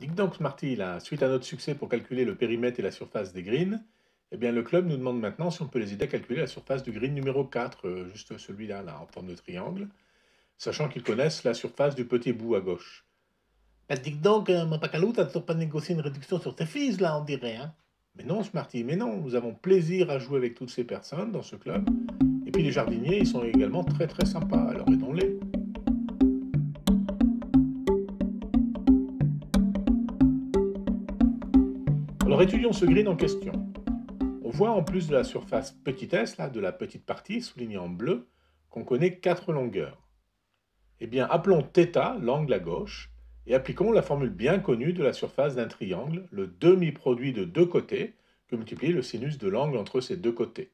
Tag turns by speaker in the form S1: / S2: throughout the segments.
S1: Dites donc, Smarty, là, suite à notre succès pour calculer le périmètre et la surface des greens, eh bien, le club nous demande maintenant si on peut les aider à calculer la surface du green numéro 4, juste celui-là, là, en forme de triangle, sachant qu'ils connaissent la surface du petit bout à gauche.
S2: Bah, dis donc, mon Pacalou, t'as toujours pas négocié une réduction sur tes fils, là, on dirait, hein?
S1: Mais non, Smarty, mais non, nous avons plaisir à jouer avec toutes ces personnes dans ce club. Et puis les jardiniers, ils sont également très très sympas, alors aidons-les. Alors étudions ce green en question. On voit en plus de la surface petit s, là, de la petite partie soulignée en bleu, qu'on connaît 4 longueurs. Eh bien, appelons θ l'angle à gauche et appliquons la formule bien connue de la surface d'un triangle, le demi-produit de deux côtés, que multiplie le sinus de l'angle entre ces deux côtés.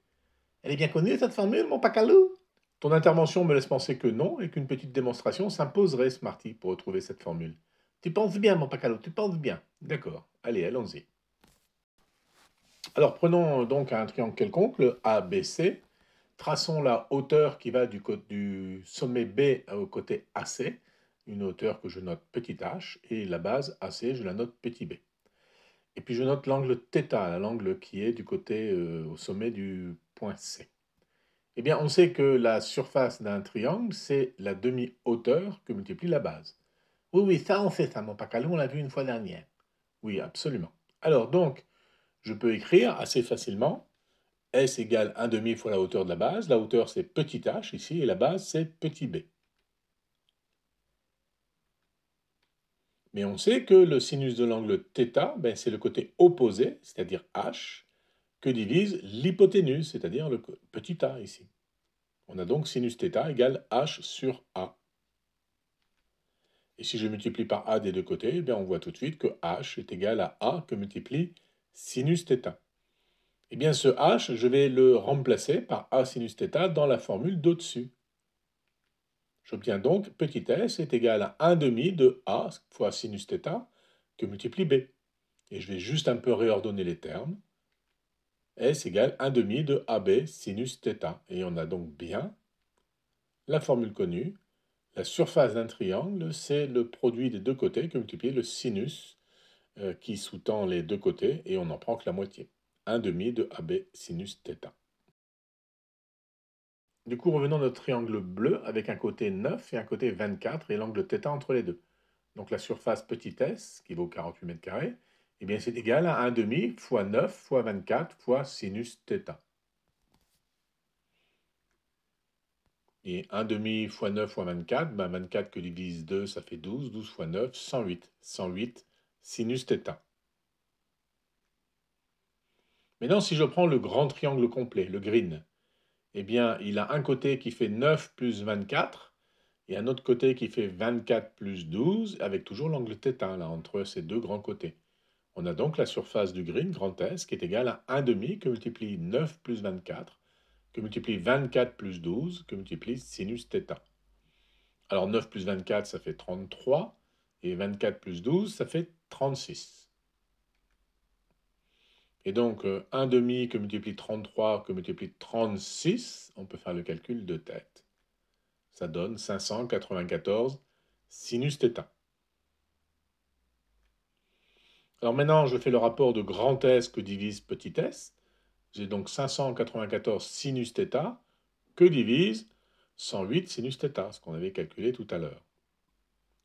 S2: Elle est bien connue, cette formule, mon Pacalou?
S1: Ton intervention me laisse penser que non et qu'une petite démonstration s'imposerait, Smarty, pour retrouver cette formule.
S2: Tu penses bien, mon Pacalou, tu penses bien.
S1: D'accord, allez, allons-y. Alors prenons donc un triangle quelconque, le ABC. Traçons la hauteur qui va du sommet B au côté AC, une hauteur que je note petit h, et la base AC, je la note petit b. Et puis je note l'angle θ, l'angle qui est du côté au sommet du point C. Eh bien, on sait que la surface d'un triangle, c'est la demi-hauteur que multiplie la base.
S2: Oui, oui, ça, on sait ça, mon Pacalou, on l'a vu une fois dernière.
S1: Oui, absolument. Alors donc, je peux écrire assez facilement S égale 1 demi fois la hauteur de la base. La hauteur, c'est petit h ici, et la base, c'est petit b. Mais on sait que le sinus de l'angle θ, ben, c'est le côté opposé, c'est-à-dire h, que divise l'hypoténuse, c'est-à-dire le petit a ici. On a donc sinus θ égale h sur a. Et si je multiplie par a des deux côtés, eh bien on voit tout de suite que h est égal à a que multiplie sinus θ. Eh bien ce h, je vais le remplacer par a sinus θ dans la formule d'au-dessus. J'obtiens donc petit s est égal à 1 demi de a fois sinus θ que multiplie b. Et je vais juste un peu réordonner les termes. S égale 1 demi de AB sinus θ. Et on a donc bien la formule connue. La surface d'un triangle, c'est le produit des deux côtés que multiplié le sinus qui sous-tend les deux côtés, et on n'en prend que la moitié. 1 demi de AB sinus θ. Du coup, revenons à notre triangle bleu avec un côté 9 et un côté 24 et l'angle θ entre les deux. Donc la surface petit s, qui vaut 48 mètres carrés, eh bien c'est égal à 1 demi fois 9 fois 24 fois sinus θ. Et 1 demi fois 9 fois 24, ben 24 que divise 2, ça fait 12. 12 fois 9, 108. 108 sinus θ. Maintenant, si je prends le grand triangle complet, le green, eh bien, il a un côté qui fait 9 plus 24 et un autre côté qui fait 24 plus 12, avec toujours l'angle θ là, entre ces deux grands côtés. On a donc la surface du green, grand S, qui est égale à 1 demi que multiplie 9 plus 24, que multiplie 24 plus 12, que multiplie sinus θ. Alors 9 plus 24, ça fait 33, et 24 plus 12, ça fait 36. Et donc 1 demi que multiplie 33, que multiplie 36, on peut faire le calcul de tête. Ça donne 594 sinus θ. Alors maintenant, je fais le rapport de grand S que divise petit s. J'ai donc 594 sinus θ que divise 108 sinus θ, ce qu'on avait calculé tout à l'heure.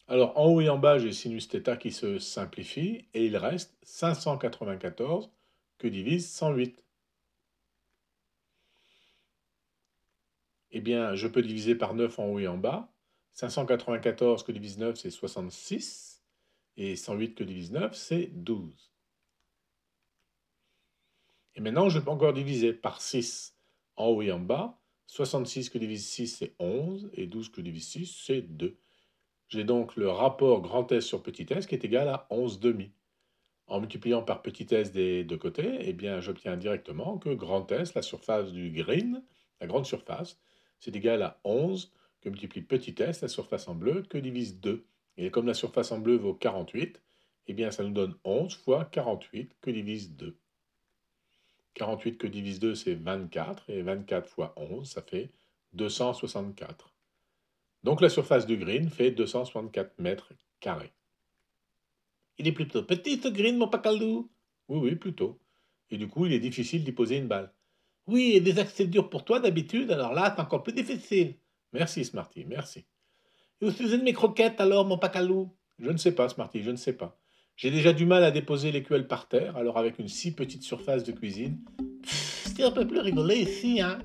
S1: Alors en haut et en bas, j'ai sinus θ qui se simplifie et il reste 594 que divise 108. Eh bien, je peux diviser par 9 en haut et en bas. 594 que divise 9, c'est 66. Et 108 que divise 9, c'est 12. Et maintenant, je peux encore diviser par 6 en haut et en bas. 66 que divise 6, c'est 11. Et 12 que divise 6, c'est 2. J'ai donc le rapport grand S sur petit s qui est égal à 11 demi. En multipliant par petit s des deux côtés, eh bien, j'obtiens directement que grand S, la surface du green, la grande surface, c'est égal à 11 que multiplie petit s, la surface en bleu, que divise 2. Et comme la surface en bleu vaut 48, eh bien, ça nous donne 11 fois 48 que divise 2. 48 que divise 2, c'est 24, et 24 fois 11, ça fait 264. Donc la surface du green fait 264 mètres carrés.
S2: Il est plutôt petit ce Green, mon pacalou.
S1: Oui, oui, plutôt. Et du coup, il est difficile d'y poser une balle.
S2: Oui, et des axes c'est dur pour toi d'habitude, alors là, c'est encore plus difficile.
S1: Merci, Smarty, merci.
S2: Et au sujet de mes croquettes, alors, mon pacalou?
S1: Je ne sais pas, Smarty, je ne sais pas. J'ai déjà du mal à déposer l'écuelle par terre, alors avec une si petite surface de cuisine.
S2: C'est un peu plus rigolé ici, hein.